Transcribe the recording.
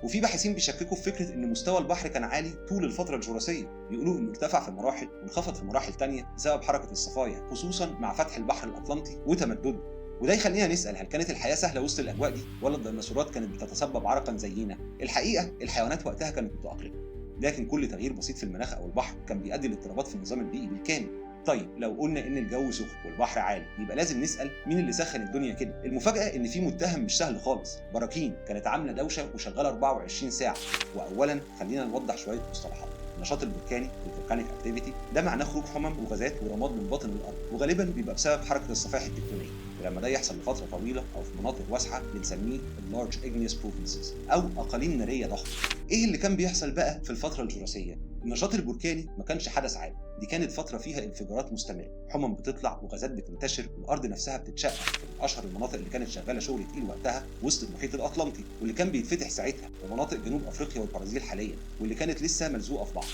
وفي باحثين بيشككوا في فكره ان مستوى البحر كان عالي طول الفتره الجراسيه، بيقولوا انه ارتفع في مراحل وانخفض في مراحل تانية بسبب حركه الصفايح، خصوصا مع فتح البحر الاطلنطي وتمدده. وده يخلينا نسال، هل كانت الحياه سهله وسط الاجواء دي، ولا الديناصورات كانت بتتسبب عرقا زينا؟ الحقيقه الحيوانات وقتها كانت متاقلمه، لكن كل تغيير بسيط في المناخ او البحر كان بيؤدي لاضطرابات في النظام البيئي بالكامل. طيب لو قلنا ان الجو سخن والبحر عالي، يبقى لازم نسال مين اللي سخن الدنيا كده؟ المفاجاه ان في متهم مش سهل خالص، براكين كانت عامله دوشه وشغاله 24 ساعه. واولا خلينا نوضح شويه مصطلحات. النشاط البركاني الفولكانيك اكتيفيتي ده معناه خروج حمم وغازات ورماد من باطن الارض، وغالبا بيبقى بسبب حركه الصفائح التكتونيه. ولما ده يحصل لفتره طويله او في مناطق واسعه بنسميه اللارج igneous provinces او اقاليم ناريه ضخمه. ايه اللي كان بيحصل بقى في الفتره الجراسيه؟ النشاط البركاني ما كانش حدث عادي، دي كانت فتره فيها انفجارات مستمره، حمم بتطلع وغازات بتنتشر والارض نفسها بتتشقق. من اشهر المناطق اللي كانت شغاله شغل تقيل وقتها وسط المحيط الاطلنطي، واللي كان بيتفتح ساعتها، ومناطق جنوب افريقيا والبرازيل حاليا، واللي كانت لسه ملزوقه في بعض.